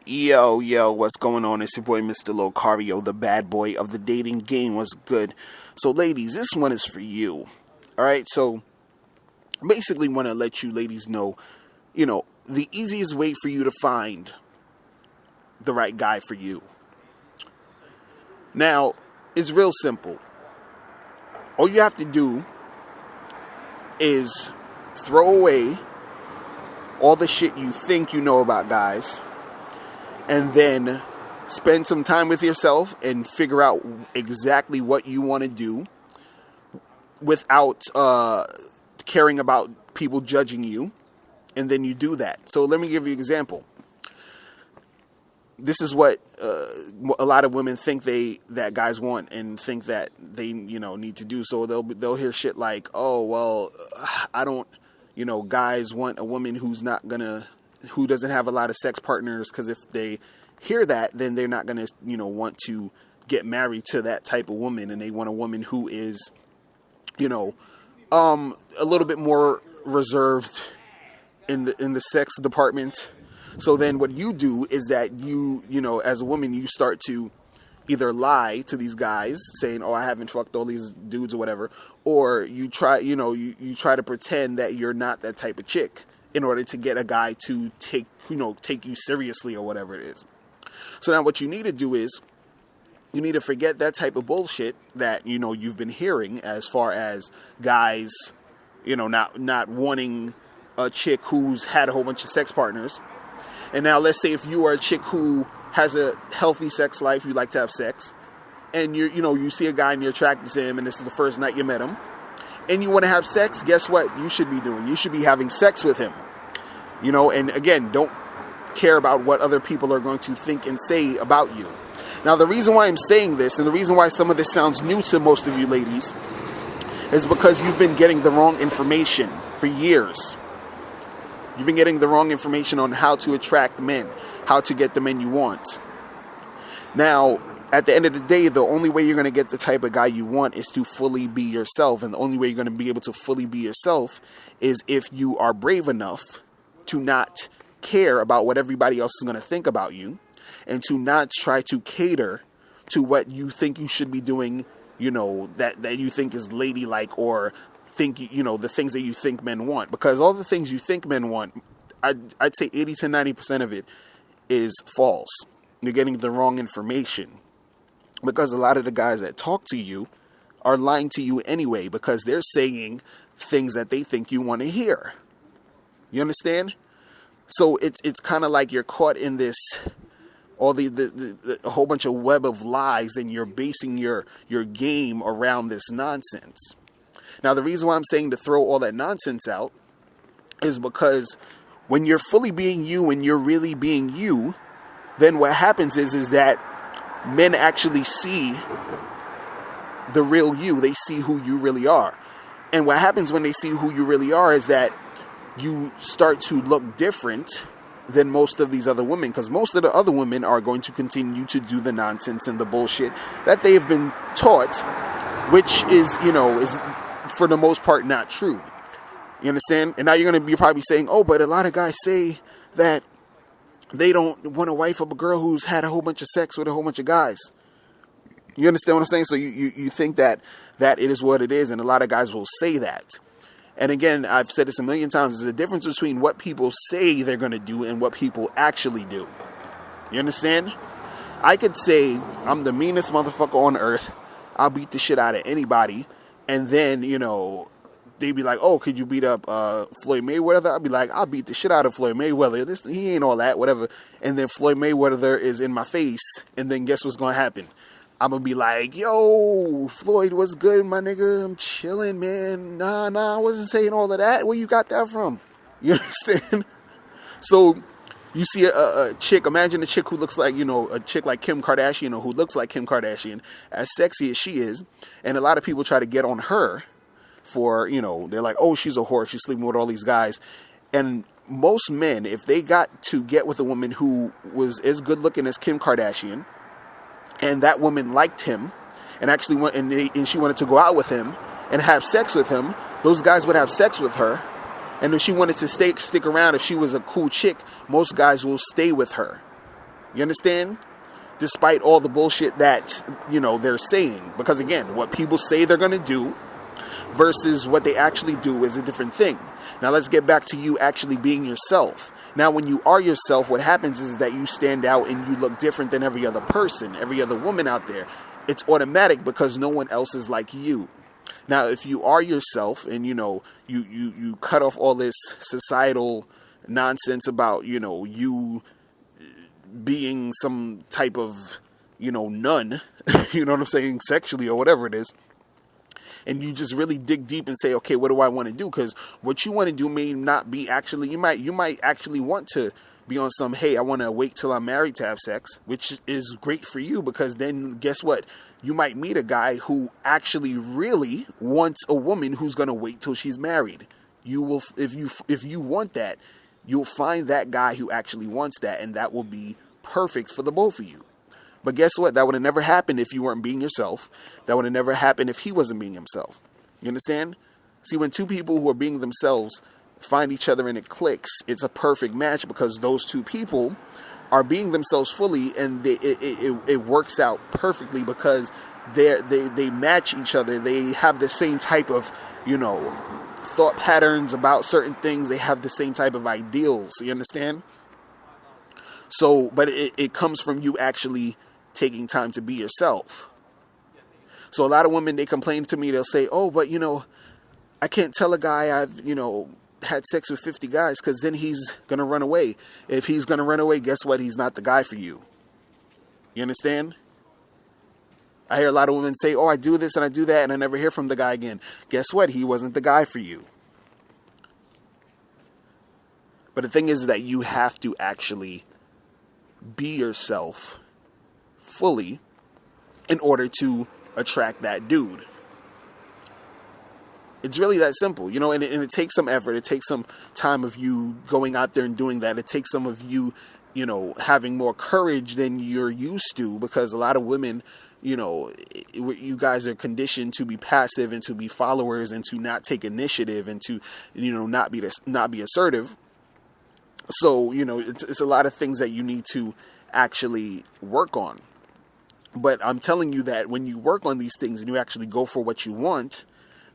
Yo, what's going on? It's your boy, Mr. Locario, the bad boy of the dating game. What's good? So, ladies, this one is for you. All right, so basically want to let you ladies know, the easiest way for you to find the right guy for you. Now, it's real simple. All you have to do is throw away all the shit you think you know about guys, and then spend some time with yourself and figure out exactly what you want to do without caring about people judging you. And then you do that. So let me give you an example. This is what a lot of women think that guys want and think that they need to do. So they'll hear shit like, oh well, I don't, guys want a woman who doesn't have a lot of sex partners, because if they hear that, then they're not gonna want to get married to that type of woman, and they want a woman who is a little bit more reserved in the sex department. So then what you do is that you as a woman, you start to either lie to these guys saying, oh, I haven't fucked all these dudes or whatever, or you try you try to pretend that you're not that type of chick in order to get a guy to take you seriously or whatever it is. So now what you need to do is you need to forget that type of bullshit that you've been hearing, as far as guys not wanting a chick who's had a whole bunch of sex partners. And now let's say if you are a chick who has a healthy sex life, you like to have sex, and you see a guy and you're attracted to him, and this is the first night you met him, and you want to have sex, guess what you should be doing? You should be having sex with him. And again, don't care about what other people are going to think and say about you. Now, the reason why I'm saying this, and the reason why some of this sounds new to most of you ladies, is because you've been getting the wrong information for years. You've been getting the wrong information on how to attract men, how to get the men you want. Now, at the end of the day, the only way you're going to get the type of guy you want is to fully be yourself. And the only way you're going to be able to fully be yourself is if you are brave enough to not care about what everybody else is going to think about you, and to not try to cater to what you think you should be doing, that you think is ladylike, or think, the things that you think men want. Because all the things you think men want, I'd say 80 to 90% of it is false. You're getting the wrong information. Because a lot of the guys that talk to you are lying to you anyway, because they're saying things that they think you want to hear. You understand? So it's kind of like you're caught in this, a whole bunch of web of lies, and you're basing your game around this nonsense. Now, the reason why I'm saying to throw all that nonsense out is because when you're fully being you and you're really being you, then what happens is that men actually see the real you. They see who you really are. And what happens when they see who you really are is that you start to look different than most of these other women, because most of the other women are going to continue to do the nonsense and the bullshit that they have been taught, which is for the most part not true. You understand? And now you're going to be probably saying, oh, but a lot of guys say that they don't want to wife up a girl who's had a whole bunch of sex with a whole bunch of guys. You understand what I'm saying? So you think that it is what it is, and a lot of guys will say that. And again, I've said this a million times, there's a difference between what people say they're going to do and what people actually do. You understand? I could say I'm the meanest motherfucker on earth. I'll beat the shit out of anybody. And then, they'd be like, oh, could you beat up Floyd Mayweather? I'd be like, I'll beat the shit out of Floyd Mayweather. He ain't all that, whatever. And then Floyd Mayweather is in my face. And then guess what's going to happen? I'm going to be like, yo, Floyd, what's good, my nigga? I'm chilling, man. Nah, I wasn't saying all of that. Where you got that from? You understand? So you see a chick, imagine a chick who looks like, a chick like Kim Kardashian, or who looks like Kim Kardashian, as sexy as she is. And a lot of people try to get on her for, they're like, oh, she's a whore. She's sleeping with all these guys. And most men, if they got to get with a woman who was as good looking as Kim Kardashian, and that woman liked him, and actually went and she wanted to go out with him and have sex with him, those guys would have sex with her. And if she wanted to stick around, if she was a cool chick, most guys will stay with her. You understand? Despite all the bullshit that, they're saying. Because again, what people say they're going to do versus what they actually do is a different thing. Now let's get back to you actually being yourself. Now when you are yourself, what happens is that you stand out and you look different than every other person, every other woman out there. It's automatic because no one else is like you. Now if you are yourself and you cut off all this societal nonsense about you being some type of nun, you know what I'm saying, sexually or whatever it is, and you just really dig deep and say, okay, what do I want to do? Because what you want to do may not be actually, you might actually want to be on some, hey, I want to wait till I'm married to have sex, which is great for you, because then guess what? You might meet a guy who actually really wants a woman who's going to wait till she's married. You will, if you want that, you'll find that guy who actually wants that, and that will be perfect for the both of you. But guess what? That would have never happened if you weren't being yourself. That would have never happened if he wasn't being himself. You understand? See, when two people who are being themselves find each other and it clicks, it's a perfect match because those two people are being themselves fully, and it works out perfectly because they match each other. They have the same type of, thought patterns about certain things. They have the same type of ideals. You understand? So, but it comes from you actually taking time to be yourself. So a lot of women, they complain to me, they'll say, oh, but I can't tell a guy I've, had sex with 50 guys because then he's going to run away. If he's going to run away, guess what? He's not the guy for you. You understand? I hear a lot of women say, oh, I do this and I do that and I never hear from the guy again. Guess what? He wasn't the guy for you. But the thing is that you have to actually be yourself fully in order to attract that dude. It's really that simple, and it takes some effort. It takes some time of you going out there and doing that. It takes some of you, having more courage than you're used to, because a lot of women, you guys are conditioned to be passive and to be followers and to not take initiative and to, not be assertive. So, it's a lot of things that you need to actually work on. But I'm telling you that when you work on these things and you actually go for what you want,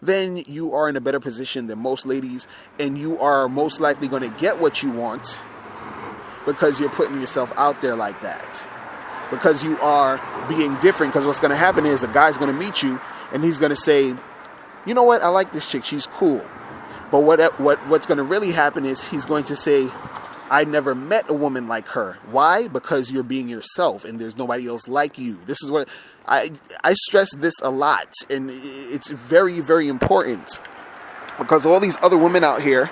then you are in a better position than most ladies, and you are most likely going to get what you want because you're putting yourself out there like that. Because you are being different. Because what's going to happen is a guy's going to meet you and he's going to say, you know what, I like this chick, she's cool. But what's going to really happen is he's going to say, I never met a woman like her. Why? Because you're being yourself and there's nobody else like you. This is what I stress this a lot, and it's very, very important, because all these other women out here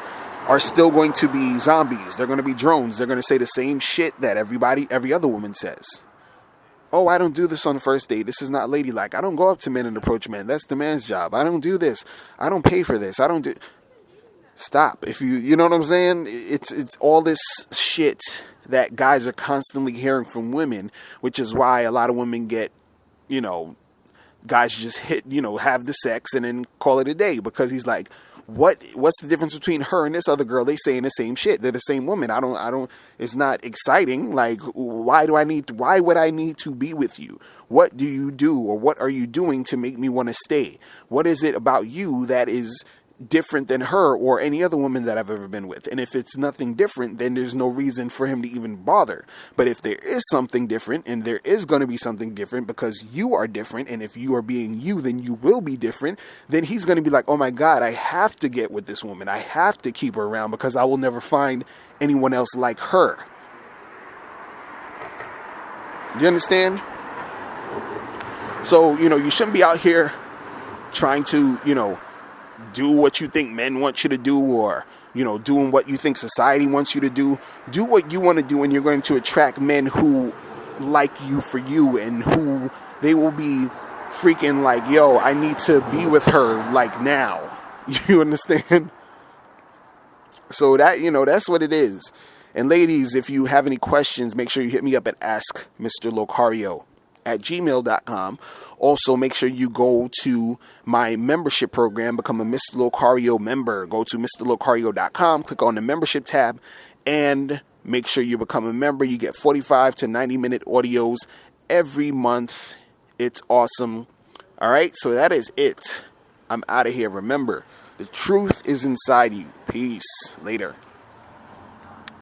are still going to be zombies. They're going to be drones. They're going to say the same shit that every other woman says. Oh, I don't do this on the first date. This is not ladylike. I don't go up to men and approach men. That's the man's job. I don't do this. I don't pay for this. I don't do... Stop. If you know what I'm saying? It's all this shit that guys are constantly hearing from women, which is why a lot of women get, guys just have the sex and then call it a day, because he's like, what's the difference between her and this other girl? They saying the same shit. They're the same woman. I don't, it's not exciting. Like, why would I need to be with you? What do you do, or what are you doing to make me want to stay? What is it about you that is different than her or any other woman that I've ever been with? And if it's nothing different, then there's no reason for him to even bother. But if there is something different, and there is going to be something different because you are different, and if you are being you, then you will be different, then he's going to be like, oh my God, I have to get with this woman. I have to keep her around because I will never find anyone else like her. You understand? So, you shouldn't be out here trying to, do what you think men want you to do, or, doing what you think society wants you to do. Do what you want to do, and you're going to attract men who like you for you, and who they will be freaking like, yo, I need to be with her like now. You understand? So that, that's what it is. And ladies, if you have any questions, make sure you hit me up at askmrlocario@gmail.com. Also, make sure you go to my membership program, become a Mr. Locario member. Go to mrlocario.com, click on the membership tab, and Make sure you become a member. You get 45 to 90-minute audios every month. It's awesome. All right, so that is it. I'm out of here. Remember, the truth is inside you. Peace. Later.